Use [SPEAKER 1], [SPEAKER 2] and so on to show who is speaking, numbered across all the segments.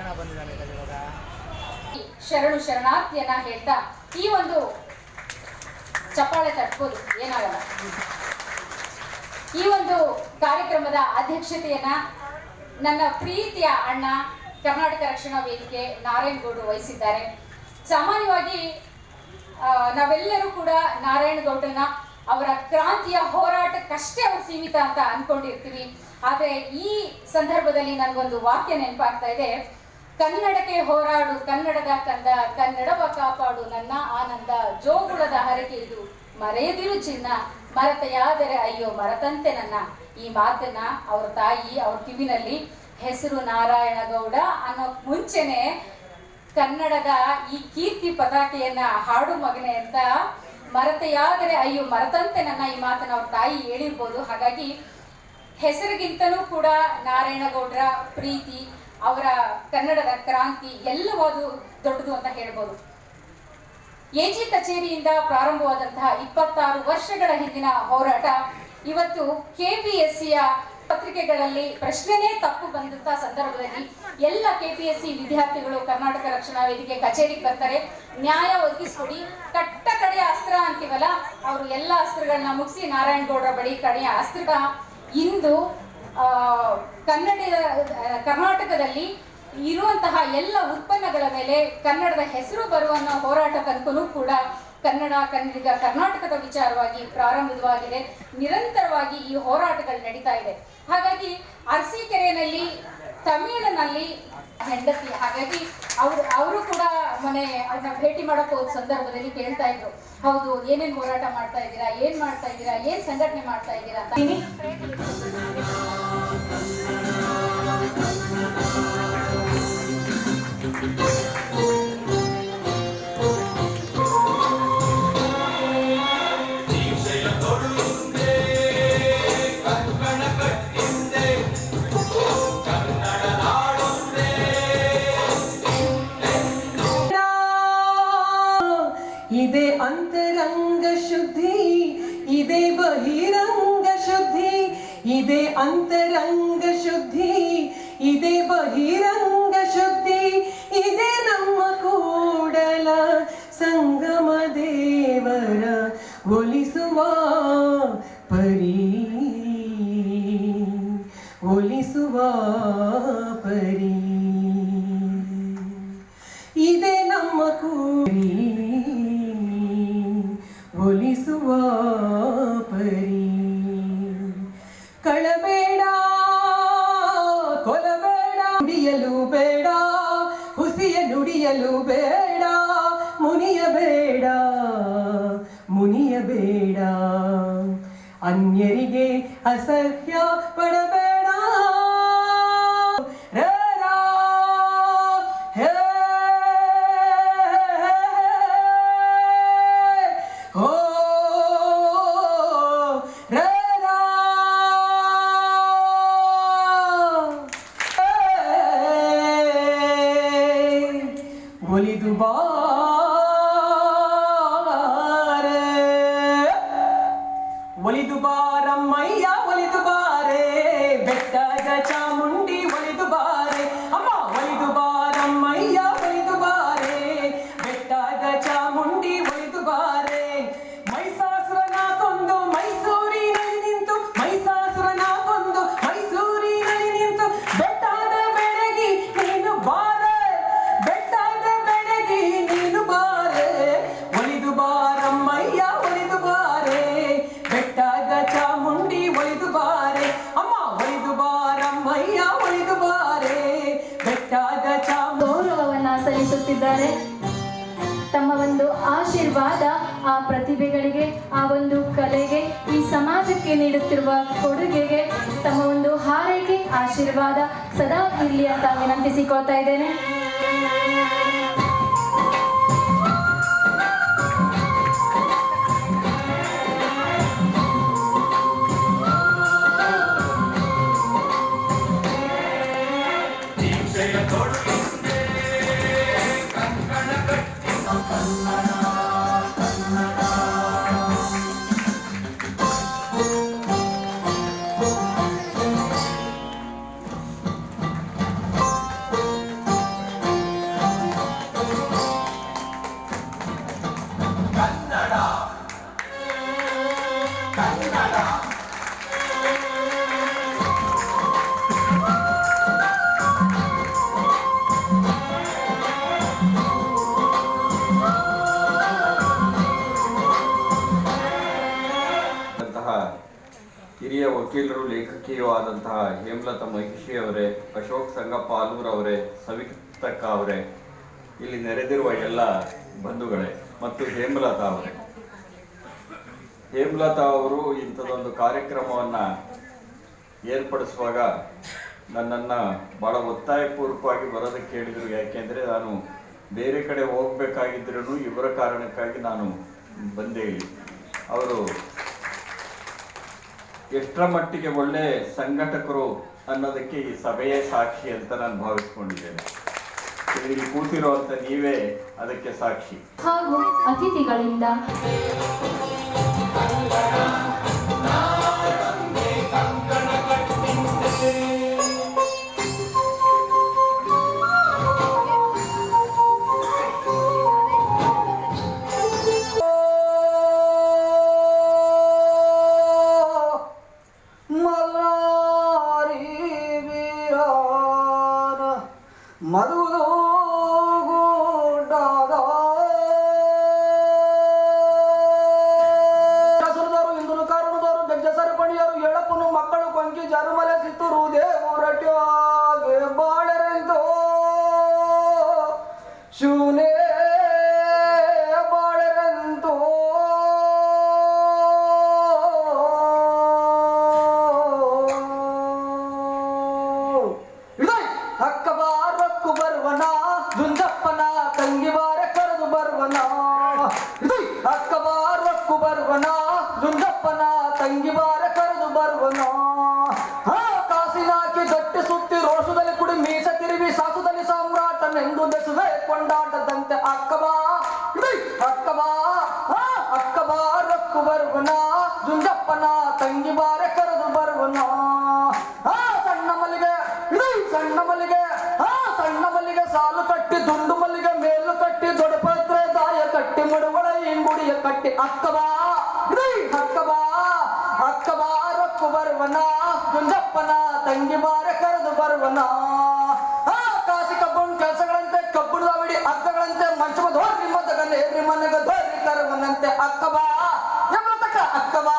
[SPEAKER 1] ಜನ ಬಂದಿದ್ದಾರೆ ಇವಾಗ.
[SPEAKER 2] ಶರಣು ಶರಣಾರ್ಥಿಯನ್ನ ಹೇಳ್ತಾ ಈ ಒಂದು ಚಪ್ಪಾಳೆ ತಟ್ಬೋದು, ಏನಾಗಲ್ಲ. ಈ ಒಂದು ಕಾರ್ಯಕ್ರಮದ ಅಧ್ಯಕ್ಷತೆಯನ್ನ ನನ್ನ ಪ್ರೀತಿಯ ಅಣ್ಣ ಕರ್ನಾಟಕ ರಕ್ಷಣಾ ವೇದಿಕೆ ನಾರಾಯಣಗೌಡರು ವಹಿಸಿದ್ದಾರೆ. ಸಾಮಾನ್ಯವಾಗಿ ನಾವೆಲ್ಲರೂ ಕೂಡ ನಾರಾಯಣಗೌಡರನ್ನ ಅವರ ಕ್ರಾಂತಿಯ ಹೋರಾಟಕ್ಕಷ್ಟೇ ಅವರು ಸೀಮಿತ ಅಂತ ಅನ್ಕೊಂಡಿರ್ತೀವಿ. ಆದರೆ ಈ ಸಂದರ್ಭದಲ್ಲಿ ನನಗೊಂದು ವಾಕ್ಯ ನೆನಪಾಗ್ತಾ ಇದೆ. ಕನ್ನಡಕ್ಕೆ ಹೋರಾಡು ಕನ್ನಡದ ಕಂದ, ಕನ್ನಡವ ಕಾಪಾಡು ನನ್ನ ಆನಂದ, ಜೋಗುಳದ ಹರಕೆ ಇದು ಮರೆಯದಿರು ಚಿನ್ನ, ಮರತೆಯಾದರೆ ಅಯ್ಯೋ ಮರತಂತೆ ನನ್ನ. ಈ ಮಾತನ್ನ ಅವ್ರ ತಾಯಿ ಅವ್ರ ಕಿವಿನಲ್ಲಿ ಹೆಸರು ನಾರಾಯಣಗೌಡ ಅನ್ನೋ ಮುಂಚೆನೆ ಕನ್ನಡದ ಈ ಕೀರ್ತಿ ಪತಾಕೆಯನ್ನ ಹಾಡು ಮಗನೆ ಅಂತ ಮರತೆಯಾದರೆ ಅಯ್ಯೋ ಮರತಂತೆ ನನ್ನ ಈ ಮಾತನ್ನ ಅವ್ರ ತಾಯಿ ಹೇಳಿರ್ಬೋದು. ಹಾಗಾಗಿ ಹೆಸರಿಗಿಂತಲೂ ಕೂಡ ನಾರಾಯಣಗೌಡರ ಪ್ರೀತಿ, ಅವರ ಕನ್ನಡದ ಕ್ರಾಂತಿ ಎಲ್ಲವೂ ಅದು ದೊಡ್ಡದು ಅಂತ ಹೇಳ್ಬೋದು. ಎಜಿ ಕಚೇರಿಯಿಂದ ಪ್ರಾರಂಭವಾದಂತಹ 26 ವರ್ಷಗಳ ಹಿಂದಿನ ಹೋರಾಟ ಇವತ್ತು ಕೆಪಿಎಸ್ಸಿಯ ಪತ್ರಿಕೆಗಳಲ್ಲಿ ಪ್ರಶ್ನೆನೇ ತಪ್ಪು ಬಂದಂತಹ ಸಂದರ್ಭದಲ್ಲಿ ಎಲ್ಲ ಕೆಪಿಎಸ್ಸಿ ವಿದ್ಯಾರ್ಥಿಗಳು ಕರ್ನಾಟಕ ರಕ್ಷಣಾ ವೇದಿಕೆ ಕಚೇರಿಗೆ ಬರ್ತಾರೆ. ನ್ಯಾಯ ಒದಗಿಸ್ಕೊಡಿ, ಕಟ್ಟ ಕಡೆಯ ಅಸ್ತ್ರ ಅಂತೀವಲ್ಲ, ಅವರು ಎಲ್ಲ ಅಸ್ತ್ರಗಳನ್ನ ಮುಗಿಸಿ ನಾರಾಯಣಗೌಡರ ಬಳಿ ಕಡೆಯ ಅಸ್ತ್ರ ಇಂದು ಕರ್ನಾಟಕದಲ್ಲಿ ಇರುವಂತಹ ಎಲ್ಲ ಉತ್ಪನ್ನಗಳ ಮೇಲೆ ಕನ್ನಡದ ಹೆಸರು ಬರುವ ಹೋರಾಟ ತನಕನೂ ಕೂಡ ಕನ್ನಡಿಗ ಕರ್ನಾಟಕದ ವಿಚಾರವಾಗಿ ಪ್ರಾರಂಭವಾಗಿದೆ. ನಿರಂತರವಾಗಿ ಈ ಹೋರಾಟಗಳು ನಡೀತಾ ಇದೆ. ಹಾಗಾಗಿ ಅರಸೀಕೆರೆಯಲ್ಲಿ ತಮಿಳಿನಲ್ಲಿ ಹೆಂಡತಿ, ಹಾಗಾಗಿ ಅವರು ಕೂಡ ಮೊನ್ನೆ ಅವ್ರನ್ನ ಭೇಟಿ ಮಾಡಕ್ ಹೋದ ಸಂದರ್ಭದಲ್ಲಿ ಕೇಳ್ತಾ ಇದ್ರು, ಹೌದು ಏನೇನ್ ಹೋರಾಟ ಮಾಡ್ತಾ ಇದ್ದೀರಾ, ಏನ್ ಮಾಡ್ತಾ ಇದ್ದೀರಾ, ಏನ್ ಸಂಘಟನೆ ಮಾಡ್ತಾ ಇದ್ದೀರಾ ಅಂತ.
[SPEAKER 3] ಇದೇ ಅಂತರಂಗ ಶುದ್ಧಿ, ಇದೇ ಬಹಿರಂಗ ಶುದ್ಧಿ, ಇದೇ ಅಂತರಂಗ ಶುದ್ಧಿ, ಇದೇ ಬಹಿರಂಗ ಶುದ್ಧಿ, ಇದೇ ನಮ್ಮ ಕೂಡಲ ಸಂಗಮ ದೇವರ ಒಲಿಸುವ ಪರಿ, ಒಲಿಸುವ ಪರಿ, ಇದೇ ನಮ್ಮ ಕೂಡಿ ಒಲಿಸುವ ಪರಿ. ಕಳಬೇಡ ಕೊಲಬೇಡ, ನುಡಿಯಲು ಬೇಡ ಹುಸಿಯ ನುಡಿಯಲು ಬೇಡ, ಮುನಿಯಬೇಡ ಮುನಿಯಬೇಡ, ಅನ್ಯರಿಗೆ ಅಸಹ್ಯ ಪಡಬೇಡ. ಒಲಿದು ಬಾರೆ, ಒಲಿದು ಬಾರಮ್ಮಯ್ಯ ಒಲಿದು ಬಾರೆ, ಬೆಟ್ಟದ ಚಾಮುಂಡಿ ಒಲಿದು ಬಾರೆ, ಅಮ್ಮ ಒಲಿದು ಬಾರಮ್ಮಯ್ಯ ಒಲಿದು ಬಾರೆ, ಬೆಟ್ಟದ ಚಾಮುಂಡಿ ಒಲಿದು ಬಾರೆ. ಮೈಸಾಸುರನ ಕೊಂದು ಮೈಸೂರಿನಲ್ಲಿ ನಿಂತು, ಮೈಸಾಸುರನ ಕೊಂದು ಮೈಸೂರಿನಲ್ಲಿ ನಿಂತು, ಬೆಟ್ಟದ ಬೆಳಗಿ ನೀನು ಬಾರೆ, ಬೆಟ್ಟದ ಬೆಳಗಿ ನೀನು ಬಾರೆ, ಒಲಿದು ಬಾರಮ್ಮಯ್ಯ ಒಲಿದು ಬಾರೆ, ಬೆಟ್ಟದ ಚಾಮುಂಡಿ ಒಲಿದು ಬಾರೆ, ಅಮ್ಮ ಒಲಿದು ಬಾರಮ್ಮಯ್ಯ ಒಲಿದು ಬಾರೆ, ಬೆಟ್ಟದ ಚಾಮುಂಡಿ.
[SPEAKER 4] ಗೌರವವನ್ನ ಸಲ್ಲಿಸುತ್ತಿದ್ದಾರೆ. ತಮ್ಮ ಒಂದು ಆಶೀರ್ವಾದ ಆ ಪ್ರತಿಭೆಗಳಿಗೆ, ಆ ಒಂದು ಕಲೆಗೆ, ಈ ಸಮಾಜಕ್ಕೆ ನೀಡುತ್ತಿರುವ ಕೊಡುಗೆಗೆ ತಮ್ಮ ಒಂದು ಹಾರೈಕೆ ಆಶೀರ್ವಾದ ಸದಾ ಇರಲಿ ಅಂತ ವಿನಂತಿಸಿಕೊಳ್ತಾ ಇದ್ದೇನೆ.
[SPEAKER 1] ವಕೀಲರು ಲೇಖಕಿಯೂ ಆದಂತಹ ಹೇಮಲತಾ ಮಹಿಷಿ ಅವರೇ, ಅಶೋಕ್ ಸಂಗಪ್ಪ ಆಲೂರ್ ಅವರೇ, ಸವಿತಕ್ಕ ಅವರೇ, ಇಲ್ಲಿ ನೆರೆದಿರುವ ಎಲ್ಲ ಬಂಧುಗಳೇ ಮತ್ತು ಹೇಮಲತಾ ಅವರೇ. ಹೇಮಲತಾ ಅವರು ಇಂಥದೊಂದು ಕಾರ್ಯಕ್ರಮವನ್ನು ಏರ್ಪಡಿಸುವಾಗ ನನ್ನನ್ನು ಭಾಳ ಒತ್ತಾಯಪೂರ್ವಕವಾಗಿ ಬರೋದಕ್ಕೆ ಹೇಳಿದರು. ಯಾಕೆಂದರೆ ನಾನು ಬೇರೆ ಕಡೆ ಹೋಗಬೇಕಾಗಿದ್ರೂ ಇವರ ಕಾರಣಕ್ಕಾಗಿ ನಾನು ಬಂದೇ ಇಲ್ಲಿ. ಅವರು ಎಷ್ಟರ ಮಟ್ಟಿಗೆ ಒಳ್ಳೆ ಸಂಘಟಕರು ಅನ್ನೋದಕ್ಕೆ ಈ ಸಭೆಯೇ ಸಾಕ್ಷಿ ಅಂತ ನಾನು ಭಾವಿಸ್ಕೊಂಡಿದ್ದೇನೆ. ಇಲ್ಲಿ ಕೂತಿರುವಂಥ ನೀವೇ ಅದಕ್ಕೆ ಸಾಕ್ಷಿ.
[SPEAKER 4] ಹಾಗೂ ಅತಿಥಿಗಳಿಂದ
[SPEAKER 3] ಮಕ್ಕಳು ಕೊಂಕಿ ಜರುಮಲೆ ಸಿತ್ತುರು ದೇವರಟ್ಯಾಗೆ ಬಾಳರೆಂದು ಶೂನೇ ಬಾಳರೆಂದು ಅಕ್ಕ ಬಾರಕ್ಕು ಬರುವನ ದುಂಜಪ್ಪನ ತಂಗಿ ಬಾರ ಕರೆದು ಬರುವನ ಅಕ್ಕ ಬಾರಕ್ಕು ಬರುವನ ದುಂಜಪ್ಪನ ತಂಗಿ ಬಾರ ಕರೆದು ಬರುವನ ಕಾಸಿನಾಕಿ ಗಟ್ಟಿ ಸುತ್ತಿ ರೋಷದಲ್ಲಿ ಕುಡಿ ಮೀಸ ತಿರುವಿ ಸಾಸುದಲ್ಲಿ ಸಾಮ್ರಾಟನೆಂದು ಬೆಸುವೆ ಕೊಂಡಾಟದಂತೆ ಅಕ್ಕಬಾ ರಕ್ಕು ಬರುವನ ಜುಂಜಪ್ಪನ ತಂಗಿ ಬಾರೆ ಕರೆದು ಬರುವನ ಸಣ್ಣ ಮಲ್ಲಿಗೆ ಸಾಲು ಕಟ್ಟಿ ದುಂಡು ಮಲ್ಲಿಗೆ ಮೇಲು ಕಟ್ಟಿ ದೊಡ್ಡಪತ್ರೆ ದಾಯ ಕಟ್ಟಿ ಮುಡುವಳ ಇಂಗುಡಿಯ ಕಟ್ಟಿ ಅಕ್ಕಬಾ ರಕ್ಕು ಬರುವನ ಜುಂಜಪ್ಪನ ತಂಗಿ ಬಾರೆ ಕರೆದು ಬರುವನ ಕಾಸಿ ಕಬ್ಬುಣ ಕೆಲಸಗಳಂತೆ ಕಬ್ಬುಣ ದಾವಿಡಿ ಅಕ್ಕಗಳಂತೆ ಮಂಚಮ ಧೋರಿ ಮದಗ ನೇರಿ ಮನಗ ಧೋರಿ ಕರುವನಂತೆ ಅಕ್ಕಬಾ ಅಕ್ಕಬಾ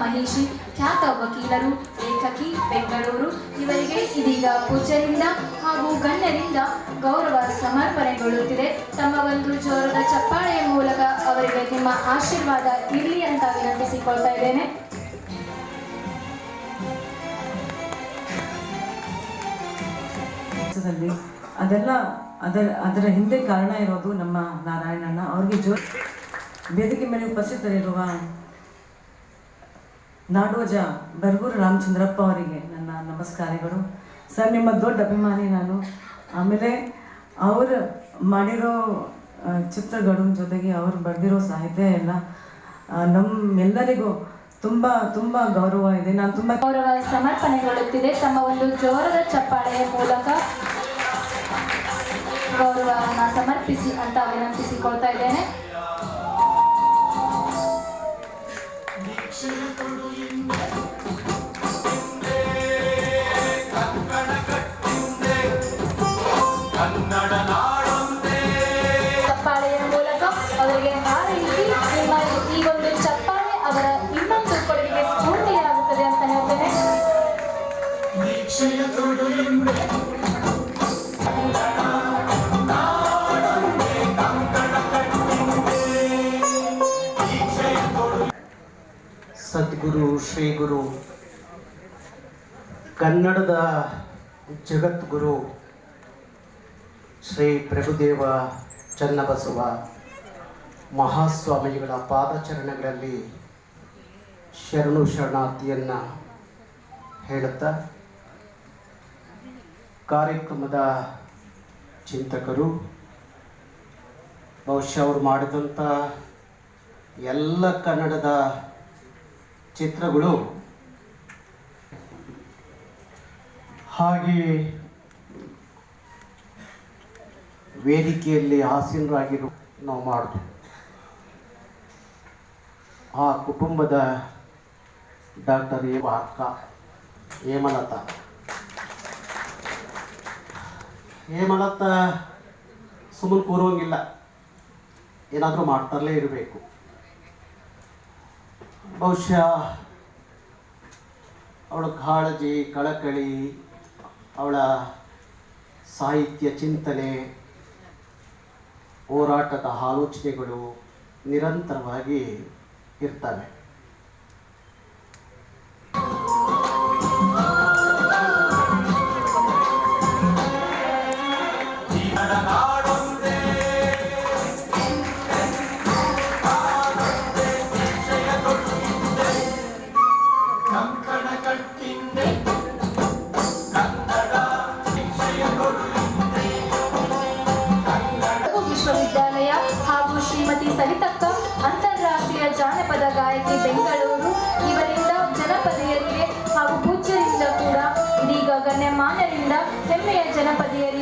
[SPEAKER 4] ಮಹಿಷಿ ಖ್ಯಾತ ವಕೀಲರು, ಲೇಖಕಿ, ಬೆಂಗಳೂರು. ಇವರಿಗೆ ಇದೀಗ ಪೂಜ್ಯರಿಂದ ಹಾಗೂ ಗಣ್ಯರಿಂದ ಗೌರವ ಸಮರ್ಪಣೆಗೊಳ್ಳುತ್ತಿದೆ. ತಮ್ಮ ಒಂದು ಜೋರದ ಚಪ್ಪಾಳೆಯ ಮೂಲಕ ಅವರಿಗೆ ನಿಮ್ಮ ಆಶೀರ್ವಾದ ಇರಲಿ ಅಂತ ವಿನಂತಿಸಿಕೊಳ್ತಾ ಇದ್ದೇನೆ.
[SPEAKER 5] ಅದರ ಹಿಂದೆ ಕಾರಣ ಇರೋದು ನಮ್ಮ ನಾರಾಯಣಣ್ಣ ಅವ್ರಿಗೆ. ವೇದಿಕೆ ಮೇಲೆ ಉಪಸ್ಥಿತರಿರುವ ನಾಡೋಜ ಬರ್ಗೂರು ರಾಮಚಂದ್ರಪ್ಪ ಅವರಿಗೆ ನನ್ನ ನಮಸ್ಕಾರಗಳು. ಸರ್, ನಿಮ್ಮ ದೊಡ್ಡ ಅಭಿಮಾನಿ ನಾನು. ಆಮೇಲೆ ಅವರು ಮಾಡಿರೋ ಚಿತ್ರಗಳು ಜೊತೆಗೆ ಅವರು ಬರೆದಿರೋ ಸಾಹಿತ್ಯ ಎಲ್ಲ ನಮ್ಮೆಲ್ಲರಿಗೂ ತುಂಬ ತುಂಬ ಗೌರವ ಇದೆ. ನಾನು ತುಂಬ
[SPEAKER 4] ಗೌರವ ಸಮರ್ಪಣೆಗೊಳ್ಳುತ್ತಿದೆ. ತಮ್ಮ ಒಂದು ಜೋರದ ಚಪ್ಪಾಳೆಯ ಮೂಲಕ ಗೌರವವನ್ನು ಸಮರ್ಪಿಸಿ ಅಂತ ವಿನಂತಿಸಿಕೊಳ್ತಾ ಇದ್ದೇನೆ. ಚಪ್ಪಾಳೆಯ ಮೂಲಕ ಅವರಿಗೆ ಹಾರೈಸಿ ನಿಮ್ಮ ಈ ಒಂದು ಚಪ್ಪಾಳೆ ಅವರ ಇನ್ನೊಂದು ಕೊಡುಗೆಗೆ ಸ್ಫೂರ್ತಿಯಾಗುತ್ತದೆ ಅಂತ ಹೇಳ್ತೇನೆ.
[SPEAKER 6] ಸದ್ಗುರು ಶ್ರೀ ಗುರು ಕನ್ನಡದ ಜಗದ್ಗುರು ಶ್ರೀ ಪ್ರಭುದೇವ ಚನ್ನಬಸವ ಮಹಾಸ್ವಾಮಿಗಳ ಪಾದಚರಣಗಳಲ್ಲಿ ಶರಣು ಶರಣಾರ್ಥಿಯನ್ನು ಹೇಳುತ್ತಾ, ಕಾರ್ಯಕ್ರಮದ ಚಿಂತಕರು ಬಹುಶಃ ಅವರು ಮಾಡಿದಂಥ ಎಲ್ಲ ಕನ್ನಡದ ಚಿತ್ರಗಳು ಹಾಗೆ ವೇದಿಕೆಯಲ್ಲಿ ಆಸೀನರಾಗಿರೋ ನಾವು ಮಾಡಿದ್ವಿ. ಆ ಕುಟುಂಬದ ಡಾಕ್ಟರ್ ಅಕ್ಕ ಹೇಮಲತಾ ಸುಮ್ಮನೆ ಕೂರೋಂಗಿಲ್ಲ, ಏನಾದರೂ ಮಾಡ್ತಲೇ ಇರಬೇಕು. ಬಹುಶಃ ಅವಳ ಕಾಳಜಿ, ಕಳಕಳಿ, ಅವಳ ಸಾಹಿತ್ಯ ಚಿಂತನೆ, ಹೋರಾಟದ ಆಲೋಚನೆಗಳು ನಿರಂತರವಾಗಿ ಇರ್ತವೆ.
[SPEAKER 4] ವಿಶ್ವವಿದ್ಯಾಲಯ ಹಾಗೂ ಶ್ರೀಮತಿ ಸವಿತಕ್ಕ ಅಂತಾರಾಷ್ಟ್ರೀಯ ಜಾನಪದ ಗಾಯಕಿ ಬೆಂಗಳೂರು ಇವರಿಂದ ಜನಪದಿಯರಿಗೆ ಹಾಗೂ ಪೂಜ್ಯರಿಂದ ಕೂಡ ಇದೀಗ ಗಣ್ಯಮಾನ್ಯರಿಂದ ಹೆಮ್ಮೆಯ ಜನಪದಿಯರಿಗೆ